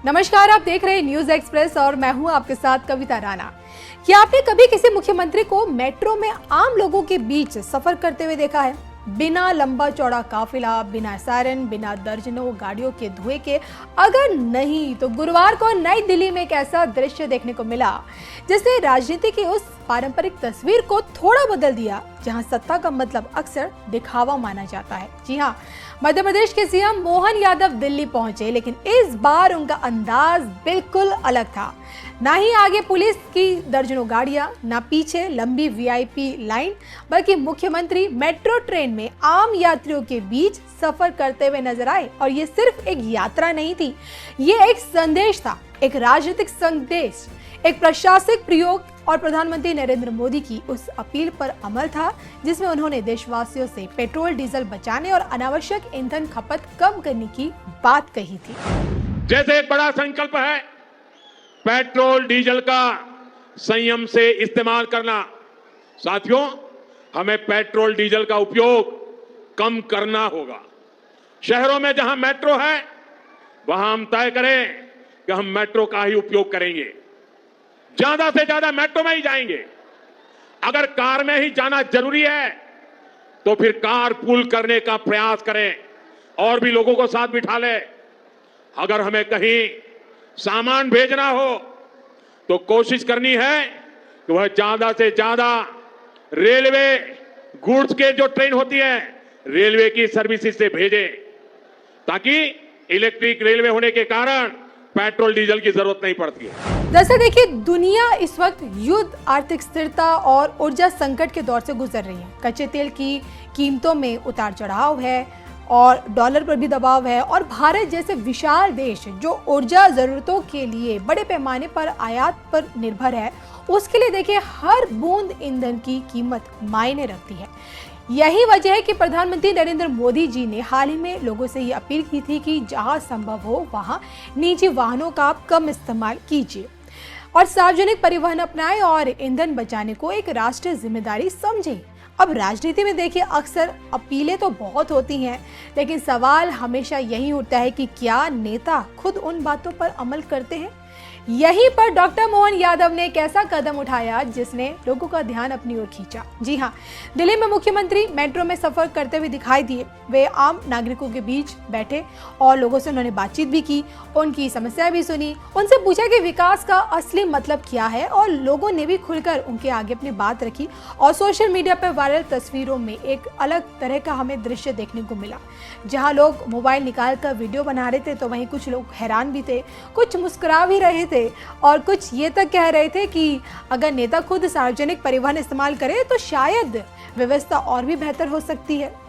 नमस्कार, आप देख रहे हैं न्यूज एक्सप्रेस और मैं हूं आपके साथ कविता राणा। क्या आपने कभी किसी मुख्यमंत्री को मेट्रो में आम लोगों के बीच सफर करते हुए देखा है? बिना लंबा चौड़ा काफिला, बिना सायरन, बिना दर्जनों गाड़ियों के धुएं के? अगर नहीं तो गुरुवार को नई दिल्ली में एक ऐसा दृश्य देखने को मिला जिसने राजनीति की उस पारंपरिक तस्वीर को थोड़ा बदल दिया, जहां सत्ता का मतलब अक्सर दिखावा माना जाता है। जी हाँ, मध्य प्रदेश के सीएम मोहन यादव दिल्ली पहुंचे, लेकिन इस बार उनका अंदाज बिल्कुल अलग था। ना ही आगे पुलिस की दर्जनों गाड़ियां, ना पीछे लंबी वीआईपी लाइन, बल्कि मुख्यमंत्री मेट्रो ट्रेन में आम यात्रियों के बीच सफर करते हुए नजर आए। और ये सिर्फ एक यात्रा नहीं थी, ये एक संदेश था, एक राजनीतिक संदेश, एक प्रशासनिक प्रयोग और प्रधानमंत्री नरेंद्र मोदी की उस अपील पर अमल था जिसमें उन्होंने देशवासियों से पेट्रोल डीजल बचाने और अनावश्यक ईंधन खपत कम करने की बात कही थी। जैसे एक बड़ा संकल्प है पेट्रोल डीजल का संयम से इस्तेमाल करना। साथियों, हमें पेट्रोल डीजल का उपयोग कम करना होगा। शहरों में जहां मेट्रो है वहां हम तय करें कि हम मेट्रो का ही उपयोग करेंगे, ज्यादा से ज्यादा मेट्रो में ही जाएंगे। अगर कार में ही जाना जरूरी है तो फिर कार पूल करने का प्रयास करें और भी लोगों को साथ बिठा ले। अगर हमें कहीं सामान भेजना हो तो कोशिश करनी है कि वह ज्यादा से ज्यादा रेलवे गुड्स के जो ट्रेन होती है रेलवे की सर्विसेज से भेजें, ताकि इलेक्ट्रिक रेलवे होने के कारण पेट्रोल डीजल की जरूरत नहीं पड़ती है। दरअसल देखिए, दुनिया इस वक्त युद्ध, आर्थिक स्थिरता और ऊर्जा संकट के दौर से गुजर रही है। कच्चे तेल की कीमतों में उतार चढ़ाव है और डॉलर पर भी दबाव है, और भारत जैसे विशाल देश जो ऊर्जा जरूरतों के लिए बड़े पैमाने पर आयात पर निर्भर है, उसके लिए देखिए हर बूंद ईंधन की कीमत मायने रखती है। यही वजह है कि प्रधानमंत्री नरेंद्र मोदी जी ने हाल ही में लोगों से ये अपील की थी कि जहां संभव हो वहां निजी वाहनों का आप कम इस्तेमाल कीजिए और सार्वजनिक परिवहन अपनाएं और ईंधन बचाने को एक राष्ट्रीय जिम्मेदारी समझें। अब राजनीति में देखिए अक्सर अपीलें तो बहुत होती हैं, लेकिन सवाल हमेशा यही उठता है कि क्या नेता खुद उन बातों पर अमल करते हैं? यहीं पर डॉक्टर मोहन यादव ने एक ऐसा कदम उठाया जिसने लोगों का ध्यान अपनी ओर खींचा। जी हाँ, दिल्ली में मुख्यमंत्री मेट्रो में सफर करते हुए दिखाई दिए। वे आम नागरिकों के बीच बैठे और लोगों से उन्होंने बातचीत भी की, उनकी समस्याएं भी सुनी, उनसे पूछा कि विकास का असली मतलब क्या है, और लोगों ने भी खुलकर उनके आगे अपनी बात रखी। और सोशल मीडिया पर वायरल तस्वीरों में एक अलग तरह का हमें दृश्य देखने को मिला, जहाँ लोग मोबाइल निकाल कर वीडियो बना रहे थे, तो वहीं कुछ लोग हैरान भी थे, कुछ मुस्कुरा भी रहे थे और कुछ ये तक कह रहे थे कि अगर नेता खुद सार्वजनिक परिवहन इस्तेमाल करे तो शायद व्यवस्था और भी बेहतर हो सकती है।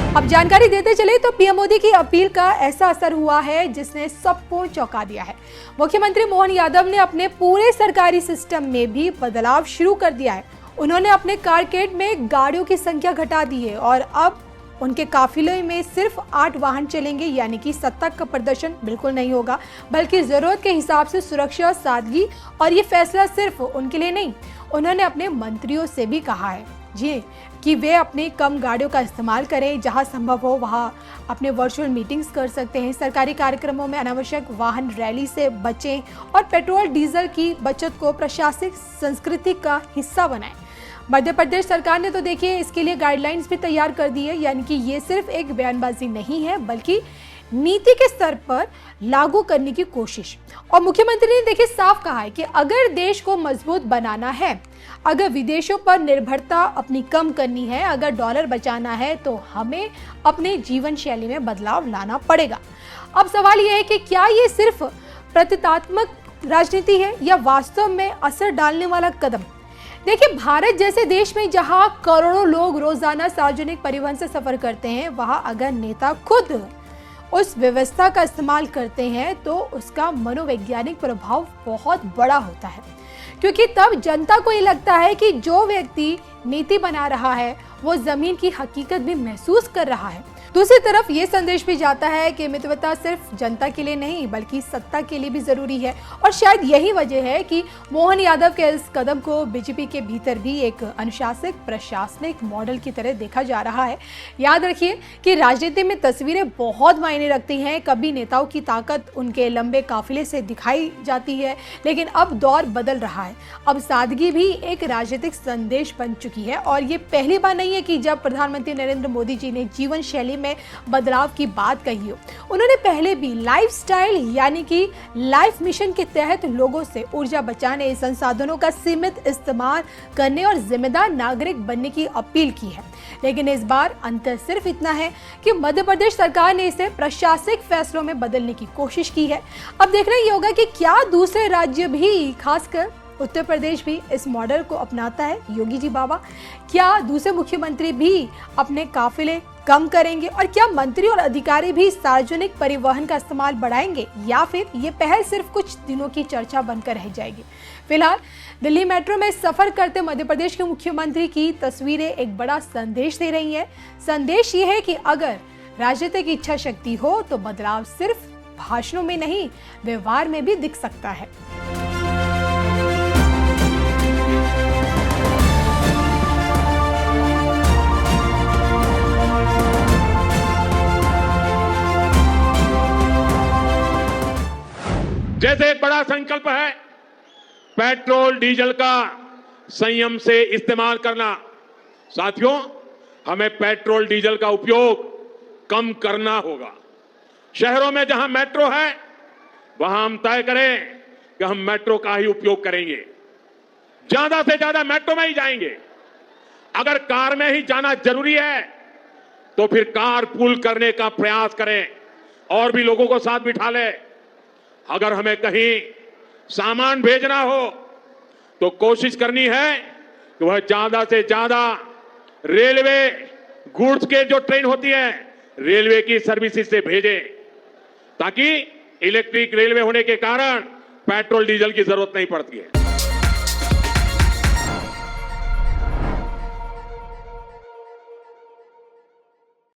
अब जानकारी देते चले तो पीएम मोदी की अपील का ऐसा असर हुआ है जिसने सबको चौंका दिया है। मुख्यमंत्री मोहन यादव ने अपने पूरे सरकारी सिस्टम में भी बदलाव शुरू कर दिया है। उन्होंने अपने कारकेड में गाड़ियों की संख्या घटा दी है और अब उनके काफिले में सिर्फ 8 वाहन चलेंगे, यानी कि सत्ता का प्रदर्शन बिल्कुल नहीं होगा, बल्कि जरूरत के हिसाब से सुरक्षा, सादगी। और ये फैसला सिर्फ उनके लिए नहीं, उन्होंने अपने मंत्रियों से भी कहा है जी कि वे अपनी कम गाड़ियों का इस्तेमाल करें, जहां संभव हो वहां अपने वर्चुअल मीटिंग्स कर सकते हैं, सरकारी कार्यक्रमों में अनावश्यक वाहन रैली से बचें और पेट्रोल डीजल की बचत को प्रशासनिक संस्कृति का हिस्सा बनाएं। मध्य प्रदेश सरकार ने तो देखिए इसके लिए गाइडलाइंस भी तैयार कर दी है, यानी कि ये सिर्फ एक बयानबाजी नहीं है, बल्कि नीति के स्तर पर लागू करने की कोशिश। और मुख्यमंत्री ने देखिए साफ कहा है कि अगर देश को मजबूत बनाना है, अगर विदेशों पर निर्भरता अपनी कम करनी है, अगर डॉलर बचाना है, तो हमें अपने जीवन शैली में बदलाव लाना पड़ेगा। अब सवाल यह है कि क्या ये सिर्फ प्रतीकात्मक राजनीति है या वास्तव में असर डालने वाला कदम। देखिए, भारत जैसे देश में जहां करोड़ों लोग रोजाना सार्वजनिक परिवहन से सफर करते हैं, वहां अगर नेता खुद उस व्यवस्था का इस्तेमाल करते हैं तो उसका मनोवैज्ञानिक प्रभाव बहुत बड़ा होता है, क्योंकि तब जनता को ये लगता है कि जो व्यक्ति नीति बना रहा है वो जमीन की हकीकत भी महसूस कर रहा है। दूसरी तरफ ये संदेश भी जाता है कि मितव्यता सिर्फ जनता के लिए नहीं बल्कि सत्ता के लिए भी जरूरी है। और शायद यही वजह है कि मोहन यादव के इस कदम को बीजेपी के भीतर भी एक अनुशासित प्रशासनिक मॉडल की तरह देखा जा रहा है। याद रखिए कि राजनीति में तस्वीरें बहुत मायने रखती हैं। कभी नेताओं की ताकत उनके लंबे काफिले से दिखाई जाती है, लेकिन अब दौर बदल रहा है। अब सादगी भी एक राजनीतिक संदेश बन चुकी है। और ये पहली बार नहीं है कि जब प्रधानमंत्री नरेंद्र मोदी जी ने जीवन शैली में बदलाव की बात कही हो। उन्होंने पहले भी लाइफस्टाइल यानी कि लाइफ मिशन के तहत लोगों से ऊर्जा बचाने, संसाधनों का सीमित इस्तेमाल करने और जिम्मेदार नागरिक बनने की अपील की है। लेकिन इस बार अंतर सिर्फ इतना है कि मध्य प्रदेश सरकार ने इसे प्रशासनिक फैसलों में बदलने की कोशिश की है। अब देखना ये होगा कि क्या दूसरे राज्य भी, खासकर उत्तर प्रदेश भी इस मॉडल को अपनाता है। योगी जी बाबा, क्या दूसरे मुख्यमंत्री भी अपने काफिले कम करेंगे और क्या मंत्री और अधिकारी भी सार्वजनिक परिवहन का इस्तेमाल बढ़ाएंगे, या फिर ये पहल सिर्फ कुछ दिनों की चर्चा बनकर रह जाएगी। फिलहाल दिल्ली मेट्रो में सफर करते मध्य प्रदेश के मुख्यमंत्री की तस्वीरें एक बड़ा संदेश दे रही हैं। संदेश ये है कि अगर राजनीतिक इच्छा शक्ति हो तो बदलाव सिर्फ भाषणों में नहीं, व्यवहार में भी दिख सकता है। जैसे एक बड़ा संकल्प है पेट्रोल डीजल का संयम से इस्तेमाल करना। साथियों, हमें पेट्रोल डीजल का उपयोग कम करना होगा। शहरों में जहां मेट्रो है वहां हम तय करें कि हम मेट्रो का ही उपयोग करेंगे, ज्यादा से ज्यादा मेट्रो में ही जाएंगे। अगर कार में ही जाना जरूरी है तो फिर कार पूल करने का प्रयास करें और भी लोगों को साथ बिठा ले। अगर हमें कहीं सामान भेजना हो तो कोशिश करनी है कि वह ज्यादा से ज्यादा रेलवे गुड्स के जो ट्रेन होती है रेलवे की सर्विसेज से भेजें, ताकि इलेक्ट्रिक रेलवे होने के कारण पेट्रोल डीजल की जरूरत नहीं पड़ती है।